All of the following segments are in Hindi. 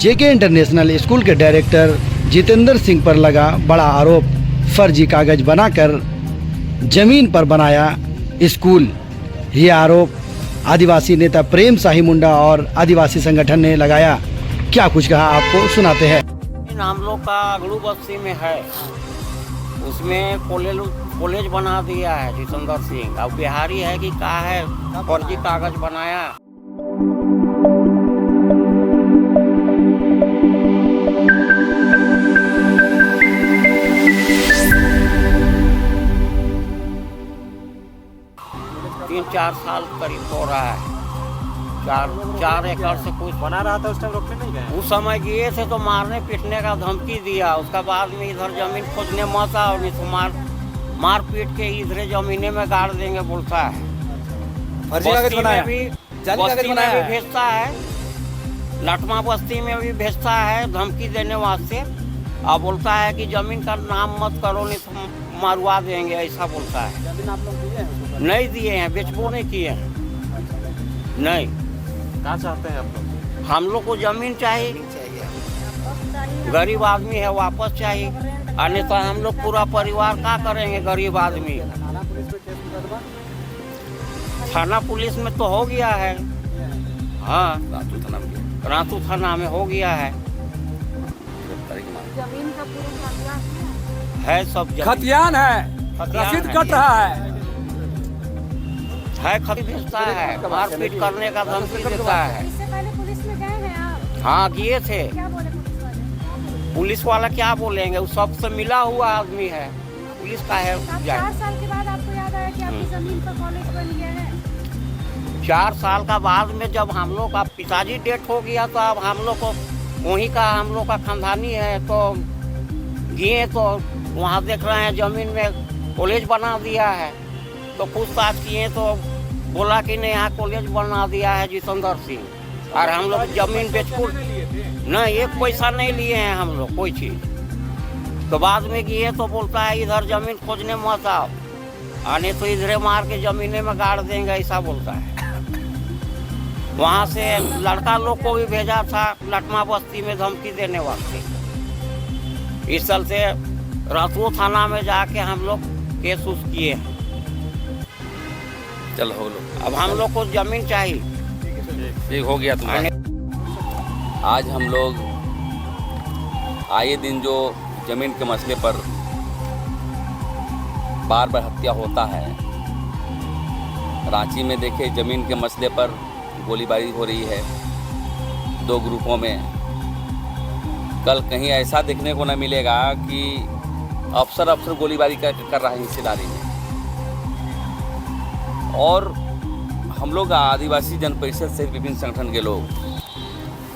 जेके इंटरनेशनल स्कूल के डायरेक्टर जितेंद्र सिंह पर लगा बड़ा आरोप। फर्जी कागज बनाकर जमीन पर बनाया स्कूल। ये आरोप आदिवासी नेता प्रेम शाही मुंडा और आदिवासी संगठन ने लगाया। क्या कुछ कहा आपको सुनाते हैं। हम लोग का अगड़ू बस्ती में है, उसमें कॉलेज बना दिया है जितेंद्र सिंह। अब बिहारी है कि क्या है, फर्जी कागज बनाया। तीन चार साल करीब हो रहा है। चार एकड़ से कुछ बना रहा था। उस टाइम रोकने नहीं गए? उस समय गए थे तो मारने पीटने का धमकी दिया। उसका बाद में इधर जमीन खोजने मत आओ, नहीं तो मार पीट के इधर जमीने में गाड़ देंगे बोलता है। फर्जी कागज बनाया, जाली कागज बनाया भी भेजता है, लटमा बस्ती में भी भेजता है धमकी देने वास्ते। अब बोलता है कि जमीन का नाम मत करो, नहीं तो मारवा देंगे, ऐसा बोलता है। जमीन आप लोग दिए हैं? नहीं दिए हैं, बेचबो नहीं किए हैं। नहीं, क्या चाहते हैं आप लोग? हम लोग को जमीन चाहिए, गरीब आदमी है, वापस चाहिए। अन्य तो हम लोग पूरा परिवार क्या करेंगे गरीब आदमी। थाना पुलिस में केस मुकदमा? थाना पुलिस में तो हो गया है। हाँ, रातू थाना में हो गया है। जमीन का पूरा कागजात है सब जमीन। खतियान है, खतियान रसीद है। कट रहा है। खती भेजता है, मारपीट करने का धमकी देता है। इससे पहले पुलिस में गए हैं आप? हाँ, गए थे। क्या बोले पुलिस वाले? पुलिस वाला क्या बोलेंगे, वो सबसे मिला हुआ आदमी है। पुलिस का है आप 4 जाए। साल के बाद आपको याद आया कि आपकी जमीन पर कॉलेज बन गया है? 4 साल का बाद में जब हम लोग का पिताजी डेथ हो गया तो अब हम लोग को वहीं का हम लोग का खानदानी है, तो गए तो वहाँ देख रहे हैं जमीन में कॉलेज बना दिया है। तो पूछताछ किए तो बोला कि नहीं, यहाँ कॉलेज बना दिया है जितेंद्र सिंह। और हम लोग जमीन बेचपुर नहीं, एक पैसा नहीं लिए हैं हम लोग कोई चीज़। तो बाद में गए तो बोलता है इधर जमीन खोजने मत आओ, आने तो इधरे मार के जमीने में गाड़ देंगे, ऐसा बोलता है। वहाँ से लड़का लोग को भी भेजा था लटमा बस्ती में धमकी देने वास्ते। इस चलते रातू थाना में जाके हम लोग केस उस किए हैं। चल हो लो, अब हम लोग को जमीन चाहिए। ठीक हो गया तुम्हारा। आज हम लोग आए दिन जो जमीन के मसले पर बार बार हत्या होता है, रांची में देखे जमीन के मसले पर गोलीबारी हो रही है 2 ग्रुपों में। कल कहीं ऐसा देखने को न मिलेगा कि अफसर गोलीबारी कर रहा है हिस्सेदारी में। और हम लोग आदिवासी जन परिषद सहित विभिन्न संगठन के लोग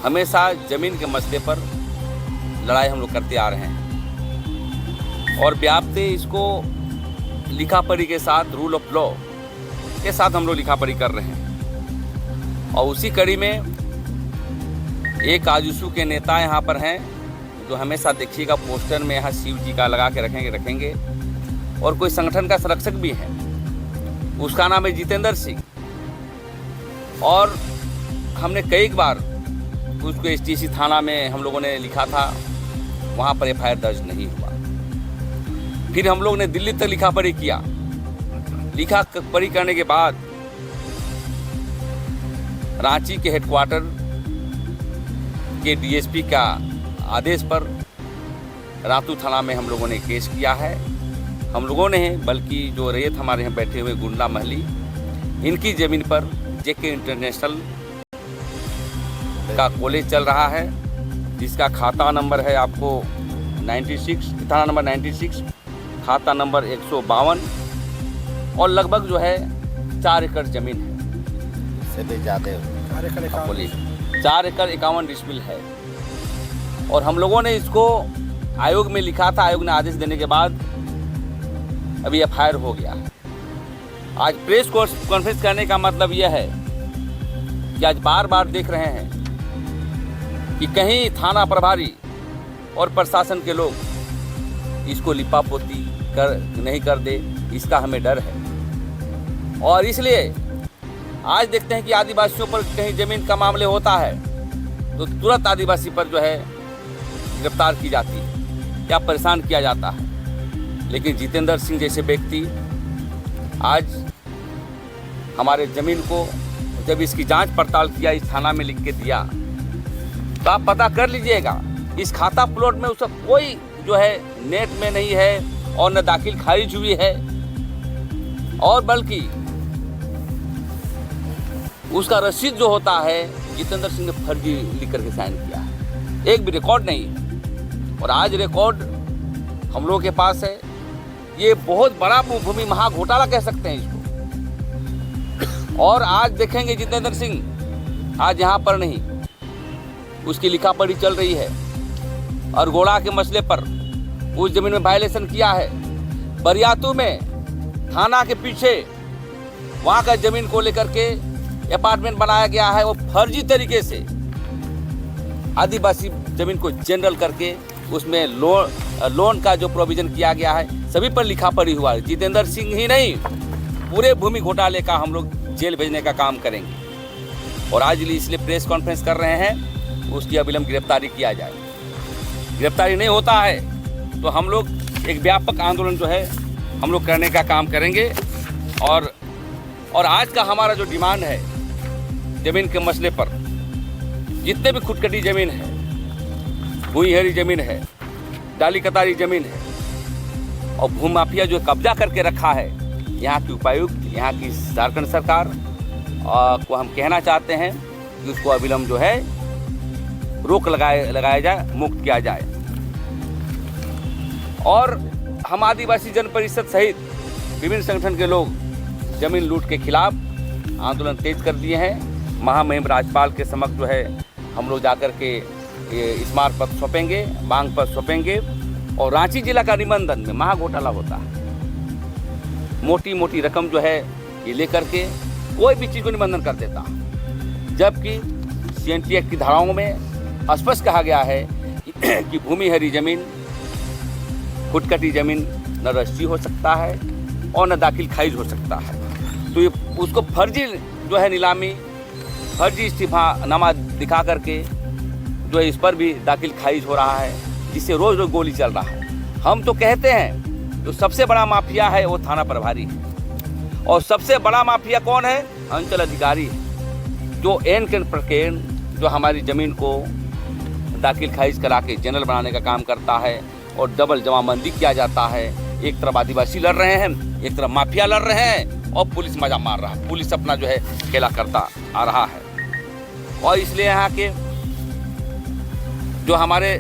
हमेशा जमीन के मसले पर लड़ाई हम लोग करते आ रहे हैं और व्याप्ते इसको लिखा पढ़ी के साथ, रूल ऑफ लॉ के साथ हम लोग लिखा पढ़ी कर रहे हैं। और उसी कड़ी में एक आजुसू के नेता यहाँ पर हैं जो हमेशा देखिएगा पोस्टर में यहाँ शिव जी का लगा के रखेंगे। और कोई संगठन का संरक्षक भी है, उसका नाम है जितेंद्र सिंह। और हमने कई बार उसको एसटीसी थाना में हम लोगों ने लिखा था, वहाँ पर एफआईआर दर्ज नहीं हुआ। फिर हम लोग ने दिल्ली तक लिखा पढ़ी किया। लिखा पढ़ी करने के बाद रांची के हेडक्वार्टर के डीएसपी का आदेश पर रातू थाना में हम लोगों ने केस किया है। हम लोगों ने बल्कि जो रैयत हमारे यहाँ बैठे हुए गुंडा महली, इनकी ज़मीन पर जेके इंटरनेशनल का कॉलेज चल रहा है, जिसका खाता नंबर है आपको 96, थाना नंबर 96, खाता नंबर 152 और लगभग जो है 4 एकड़ ज़मीन है। से भी ज़्यादा 4 एकड़ 51 डिसमिल है। और हम लोगों ने इसको आयोग में लिखा था। आयोग ने आदेश देने के बाद अभी एफआईआर हो गया। आज प्रेस कॉन्फ्रेंस करने का मतलब यह है कि आज बार बार देख रहे हैं कि कहीं थाना प्रभारी और प्रशासन के लोग इसको लिपापोती नहीं कर दे, इसका हमें डर है। और इसलिए आज देखते हैं कि आदिवासियों पर कहीं ज़मीन का मामले होता है तो तुरंत आदिवासी पर जो है गिरफ्तार की जाती है या परेशान किया जाता है। लेकिन जितेंद्र सिंह जैसे व्यक्ति आज हमारे ज़मीन को जब इसकी जांच पड़ताल किया, इस थाना में लिख के दिया, तो आप पता कर लीजिएगा इस खाता प्लॉट में उसका कोई जो है नेट में नहीं है और न दाखिल खारिज हुई है, और बल्कि उसका रसीद जो होता है जितेंद्र सिंह ने फर्जी लिख करके साइन किया है, एक भी रिकॉर्ड नहीं है। और आज रिकॉर्ड हम लोगों के पास है। ये बहुत बड़ा भूमि महाघोटाला कह सकते हैं इसको। और आज देखेंगे जितेंद्र सिंह आज यहाँ पर नहीं, उसकी लिखा पढ़ी चल रही है। और गोड़ा के मसले पर उस जमीन में वायलेशन किया है। बरियातू में थाना के पीछे वहाँ का जमीन को लेकर के अपार्टमेंट बनाया गया है, वो फर्जी तरीके से आदिवासी जमीन को जनरल करके उसमें लोन का जो प्रोविजन किया गया है सभी पर लिखा पढ़ी हुआ है। जितेंद्र सिंह ही नहीं, पूरे भूमि घोटाले का हम लोग जेल भेजने का काम करेंगे। और आज इसलिए प्रेस कॉन्फ्रेंस कर रहे हैं, उसकी अविलंब गिरफ्तारी किया जाए। गिरफ्तारी नहीं होता है तो हम लोग एक व्यापक आंदोलन जो है हम लोग करने का काम करेंगे। और आज का हमारा जो डिमांड है जमीन के मसले पर, जितने भी खुदकटी जमीन है, भूईहरी जमीन है, डाली कतारी जमीन है और भूमाफिया जो कब्जा करके रखा है, यहाँ की उपायुक्त, यहाँ की झारखंड सरकार को हम कहना चाहते हैं कि उसको अविलंब जो है रोक लगाया जाए, मुक्त किया जाए। और हम आदिवासी जन परिषद सहित विभिन्न संगठन के लोग जमीन लूट के खिलाफ आंदोलन तेज कर दिए हैं। महामहिम राज्यपाल के समक्ष जो है हम लोग जाकर के स्मारक पत्र सौंपेंगे, मांग पत्र सौंपेंगे। और रांची जिला का निबंधन में महाघोटाला होता है, मोटी मोटी रकम जो है ये लेकर के कोई भी चीज़ को निबंधन कर देता, जबकि CNT एक्ट की धाराओं में स्पष्ट कहा गया है कि भूमिहरी जमीन, खुदकटी जमीन न रजिस्ट्री हो सकता है और न दाखिल खारिज हो सकता है। तो ये उसको फर्जी जो है नीलामी, फर्जी इस्तीफानामा दिखा करके जो है इस पर भी दाखिल खारिज हो रहा है, जिससे रोज रोज गोली चल रहा है। हम तो कहते हैं जो सबसे बड़ा माफिया है वो थाना प्रभारी है, और सबसे बड़ा माफिया कौन है? अंचल अधिकारी, जो एन के प्रकेन जो हमारी ज़मीन को दाखिल खारिज करा के जनरल बनाने का काम करता है और डबल जमाबंदी किया जाता है। एक तरफ आदिवासी लड़ रहे हैं, एक तरफ माफिया लड़ रहे हैं और पुलिस मजा मार रहा है। पुलिस अपना जो है खेला करता आ रहा है। और इसलिए यहाँ के जो हमारे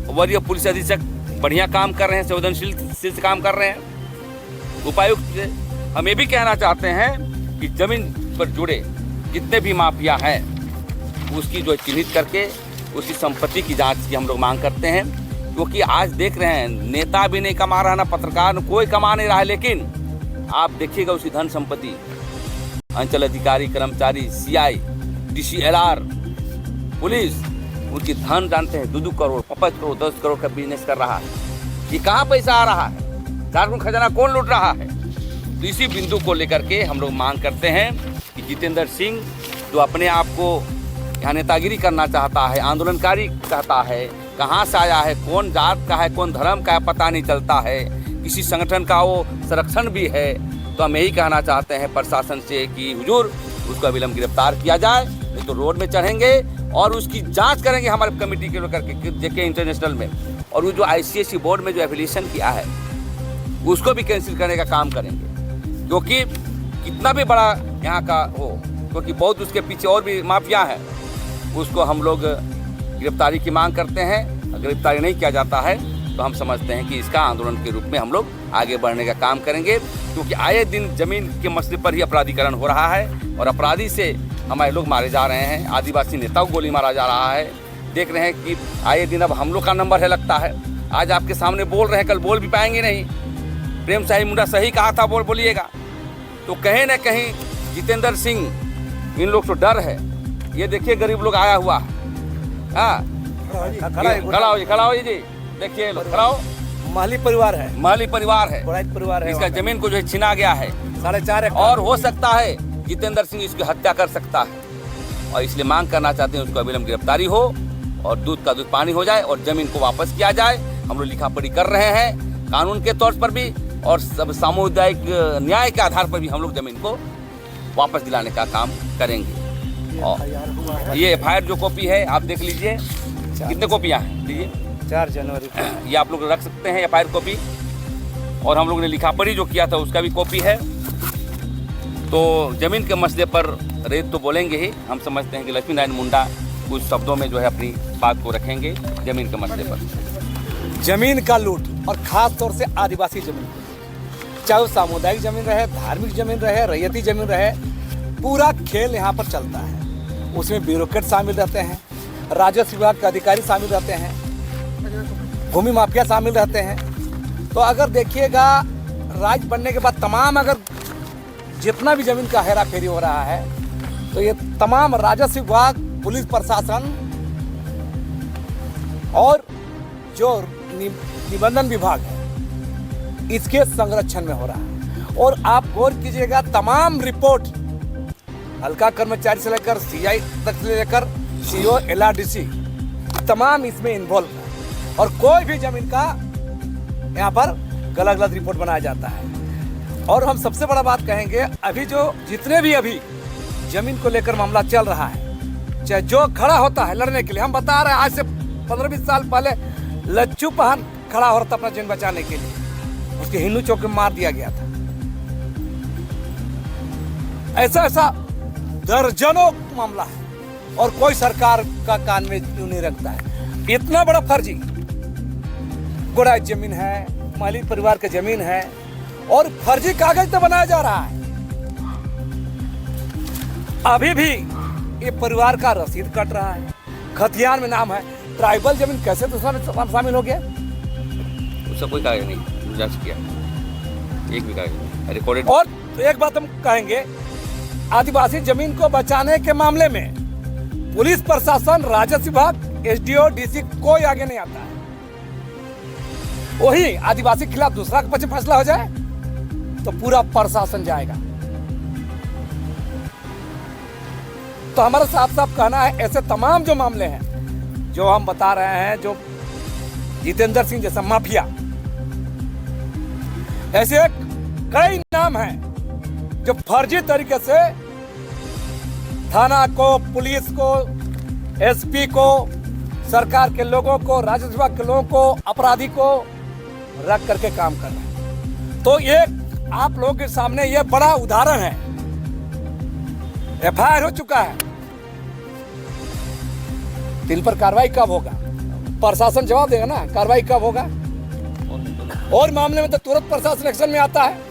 वरीय पुलिस अधीक्षक बढ़िया काम कर रहे हैं, संवेदनशील से काम कर रहे हैं। उपायुक्त से हम ये भी कहना चाहते हैं कि जमीन पर जुड़े जितने भी माफिया हैं उसकी जो चिन्हित करके उसकी संपत्ति की जांच की हम लोग मांग करते हैं। क्योंकि आज देख रहे हैं नेता भी नहीं कमा रहा, ना पत्रकार, कोई कमा नहीं रहा है, लेकिन आप देखिएगा उसकी धन संपत्ति, अंचल अधिकारी, कर्मचारी, CI, DCLR, पुलिस, उनकी धन जानते हैं 2-2 करोड़, 5 करोड़, 10 करोड़ का बिजनेस कर रहा है। ये कहाँ पैसा आ रहा है? झारखंड खजाना कौन लूट रहा है? तो इसी बिंदु को लेकर के हम लोग मांग करते हैं कि जितेंद्र सिंह जो अपने आप को यहाँ नेतागिरी करना चाहता है, आंदोलनकारी चाहता है, कहाँ से आया है, कौन जात का है, कौन धर्म का है, पता नहीं चलता है, किसी संगठन का वो संरक्षण भी है। तो हम यही कहना चाहते हैं प्रशासन से कि हुजूर उसको अविलंब गिरफ्तार किया जाए, नहीं तो रोड में चढ़ेंगे और उसकी जांच करेंगे हमारे कमेटी के लोग करके JK इंटरनेशनल में। और वो जो ICSE बोर्ड में जो एफिलिएशन किया है उसको भी कैंसिल करने का काम करेंगे, क्योंकि कितना भी बड़ा यहाँ का हो, क्योंकि बहुत उसके पीछे और भी माफिया हैं, उसको हम लोग गिरफ्तारी की मांग करते हैं। गिरफ्तारी नहीं किया जाता है तो हम समझते हैं कि इसका आंदोलन के रूप में हम लोग आगे बढ़ने का काम करेंगे, क्योंकि आए दिन जमीन के मसले पर ही अपराधीकरण हो रहा है और अपराधी से हमारे लोग मारे जा रहे हैं, आदिवासी नेताओं को गोली मारा जा रहा है। देख रहे हैं कि आए दिन अब हम लोग का नंबर है लगता है। आज आपके सामने बोल रहे हैं, कल बोल भी पाएंगे नहीं। प्रेम साही मुंडा सही कहा था, बोलिएगा। तो कहीं ना कहीं जितेंद्र सिंह, इन लोग तो डर है। ये देखिए गरीब लोग आया हुआ है, हाँ खड़ा हो जी, देखिए लोग खड़ा हो। माली परिवार है, माली परिवार है, परिवार है। इसका जमीन को जो है छीना गया है 4.5 और हो सकता है जितेंद्र सिंह इसकी हत्या कर सकता है। और इसलिए मांग करना चाहते हैं उसको अविलंब गिरफ्तारी हो और दूध का दूध पानी हो जाए और ज़मीन को वापस किया जाए। हम लोग लिखा पढ़ी कर रहे हैं कानून के तौर पर भी और सब सामुदायिक न्याय के आधार पर भी हम लोग ज़मीन को वापस दिलाने का काम करेंगे। और ये FIR जो कॉपी है आप देख लीजिए, कितने कॉपियाँ हैं लीजिए, 4 जनवरी को। ये आप लोग रख सकते हैं FIR कॉपी। और हम लोग ने लिखा पढ़ी जो किया था उसका भी कॉपी है। तो ज़मीन के मसले पर रेत तो बोलेंगे ही, हम समझते हैं कि लक्ष्मी नारायण मुंडा कुछ शब्दों में जो है अपनी बात को रखेंगे ज़मीन के मसले पर। जमीन का लूट और खास तौर से आदिवासी जमीन, चाहे वो सामुदायिक जमीन रहे, धार्मिक जमीन रहे, रैयती जमीन रहे, पूरा खेल यहाँ पर चलता है। उसमें ब्यूरोक्रेट शामिल रहते हैं, राजस्व विभाग के अधिकारी शामिल रहते हैं, भूमि माफिया शामिल रहते हैं। तो अगर देखिएगा राज्य बनने के बाद तमाम अगर जितना भी जमीन का हेरा फेरी हो रहा है तो ये तमाम राजस्व विभाग, पुलिस प्रशासन और जो निबंधन विभाग है इसके संरक्षण में हो रहा है। और आप गौर कीजिएगा तमाम रिपोर्ट हल्का कर्मचारी से लेकर CI तक से लेकर CO LRDC तमाम इसमें इन्वॉल्व है और कोई भी जमीन का यहाँ पर गलत गलत रिपोर्ट बनाया जाता है। और हम सबसे बड़ा बात कहेंगे, अभी जो जितने भी अभी जमीन को लेकर मामला चल रहा है, चाहे जो खड़ा होता है लड़ने के लिए, हम बता रहे हैं आज से 15-20 साल पहले लच्चू पहन खड़ा हो रहा था अपना जमीन बचाने के लिए, उसके हिंदू चौक में मार दिया गया था। ऐसा ऐसा दर्जनों मामला है और कोई सरकार का कान में क्यों नहीं रखता है। इतना बड़ा फर्जी गोड़ाई जमीन है, माली परिवार की जमीन है और फर्जी कागज तो बनाया जा रहा है। अभी भी ये परिवार का रसीद कट रहा है, खतियान में नाम है, ट्राइबल जमीन कैसे तो शामिल हो गया? उसका कोई कागज नहीं जांच किया, एक भी कागज नहीं रिकॉर्डेड। और तो एक बात हम कहेंगे, आदिवासी जमीन को बचाने के मामले में पुलिस प्रशासन, राजस्व विभाग, SDO, DC कोई आगे नहीं आता है। वही आदिवासी के खिलाफ दूसरा पक्ष फैसला हो जाए तो पूरा प्रशासन जाएगा। तो हमारा साफ साफ कहना है, ऐसे तमाम जो मामले हैं जो हम बता रहे हैं, जो जितेंद्र सिंह जैसा माफिया, ऐसे कई नाम हैं जो फर्जी तरीके से थाना को, पुलिस को, SP को, सरकार के लोगों को, राजस्व विभाग के लोगों को, अपराधी को रख करके काम कर रहे हैं। तो ये आप लोगों के सामने ये बड़ा उदाहरण है। FIR हो चुका है, इन पर कार्रवाई कब होगा? प्रशासन जवाब देगा ना, कार्रवाई कब होगा? और मामले में तो तुरंत प्रशासन एक्शन में आता है।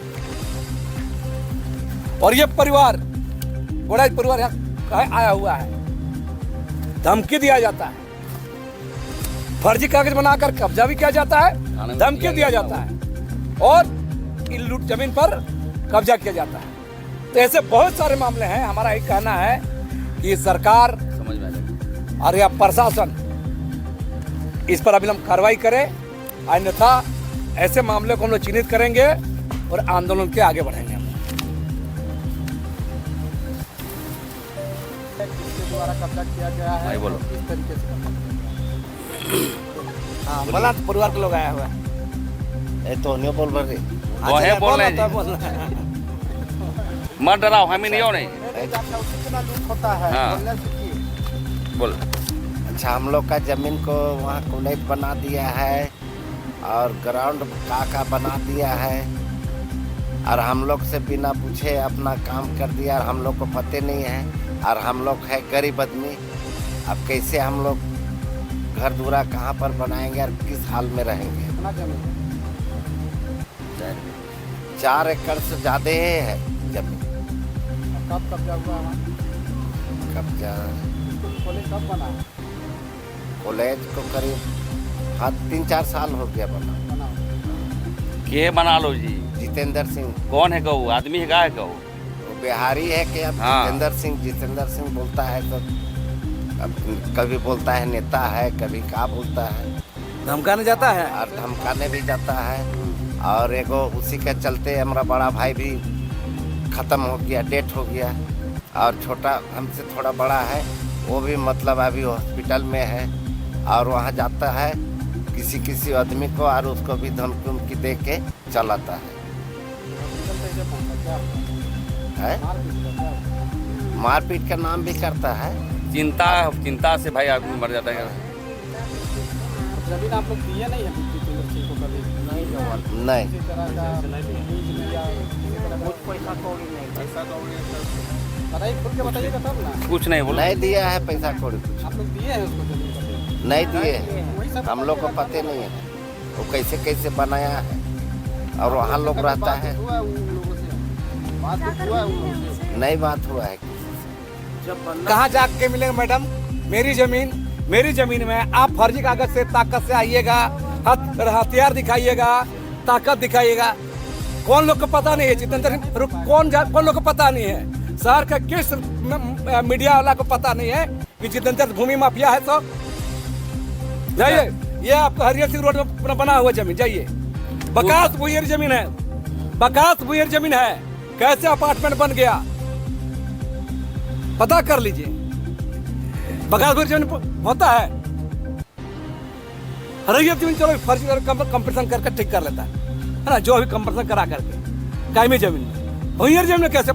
और ये परिवार, गोड़ाई परिवार यहाँ आया हुआ है, धमकी दिया जाता है, फर्जी कागज बनाकर कब्जा भी किया जाता है, धमकी दिया जाता है और लूट जमीन पर कब्जा किया जाता है। तो ऐसे बहुत सारे मामले हैं। हमारा यही कहना है कि सरकार समझ में आ जाएगा और यह प्रशासन इस पर अविलंब कार्रवाई करे, अन्यथा ऐसे मामले को हम लोग चिन्हित करेंगे और आंदोलन के आगे बढ़ेंगे। किसके द्वारा कब्जा किया गया है? भाई बोलो। किस तरीके से? हाँ, बोला तो परिवार के लोग आया हुआ है। ये तो नहीं बोल रहे। वो है बोल रहे हैं, बोल रहे हैं। मत डराओ, हमें नहीं हो नहीं कितना लूट होता है? हाँ। बोलने सीखिए। बोल। अच्छा, हम लोग का जमीन को वहाँ कॉलेज बना दिया है और ग्राउंड का बना दिया है और हम लोग से बिना पूछे अपना काम कर दिया और हम लोग को पता नहीं है। और हम लोग है गरीब आदमी, अब कैसे हम लोग घर दूरा कहाँ पर बनाएंगे और किस हाल में रहेंगे? कितना जमीन? 4 एकड़ से ज़्यादा है जमीन। कब कब्जा हुआ है? कब्जा कॉलेज कब बना है? कॉलेज को करीब 3-4 साल हो गया बना। के बना लो जी। जितेंद्र सिंह कौन है कहू? आदमी है का है कहू? वो बिहारी है कि अब हाँ। जितेंद्र सिंह बोलता है तो अब कभी बोलता है नेता है, कभी क्या बोलता है, धमकाने जाता है। और धमकाने भी जाता है। और एगो उसी के चलते हमारा बड़ा भाई भी ख़त्म हो गया, डेथ हो गया और छोटा हमसे थोड़ा बड़ा है, वो भी मतलब अभी हॉस्पिटल में है और वहाँ जाता है किसी किसी आदमी को और उसको भी धमकी उमकी दे के चलाता है। हॉस्पिटल कैसे पहुंचा, क्या हुआ? है मारपीट का क्या हुआ? मारपीट का नाम भी करता है। चिंता से भाई आदमी मर जाता है। जमीन आप लोग दिए नहीं है जितेंद्र सिंह को कभी? नहीं किसी तरह का लीज में या किसी तरह का कुछ पैसा कौड़ी नहीं बताइए, खुल के बताइएगा तब ना। कुछ नहीं बोला। नहीं दिया है पैसा कौड़ी कुछ, आप लोग दिए हैं उसको जमीन का? नहीं दिए हैं। वही सब हम लोग को पते नहीं है वो कैसे कैसे बनाया है और वहाँ लोग रहता है। हुआ है उन लोगों से, बात जाकर हुआ है उन मिले लोगों से। उनसे? नहीं बात हुआ है। कहाँ जाके मिलेंगे मैडम? मेरी जमीन में आप फर्जी कागज से ताकत से आइएगा, हथियार दिखाइएगा, ताकत दिखाइएगा। कौन लोग को पता नहीं है जितेंद्र सिंह कौन लोग को पता नहीं है? शहर का किस मीडिया वाला को पता नहीं है कि जितेंद्र भूमि माफिया है? तो जाइए, ये आपको हरियर सिंह रोड में बना हुआ जमीन, जाइए। बकास भुइयर जमीन है, बकास भुइयर जमीन है। कैसे अपार्टमेंट बन गया पता कर लीजिए। बकास भुइयर जमीन होता है, हरियर जमीन चलो फर्जी कंपटीशन करके ठीक कर लेता है ना, जो अभी कंपटीशन करा करके कायमी जमीन में। भुइयर जमीन में कैसे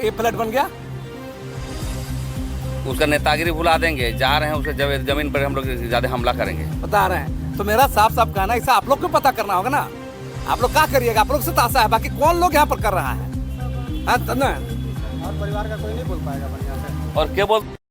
ये फ्लैट बन गया? उसका नेतागिरी भुला देंगे, जा रहे हैं उसके जमीन पर हम लोग ज्यादा हमला करेंगे। बता रहे हैं तो मेरा साफ साफ कहना है, इसे आप लोग को पता करना होगा ना। आप लोग क्या करिएगा? आप लोग से तो आशा है, बाकी कौन लोग यहाँ पर कर रहा है? हाँ, तब ना और परिवार का कोई नहीं बोल पाएगा बढ़िया से। और क्या बोल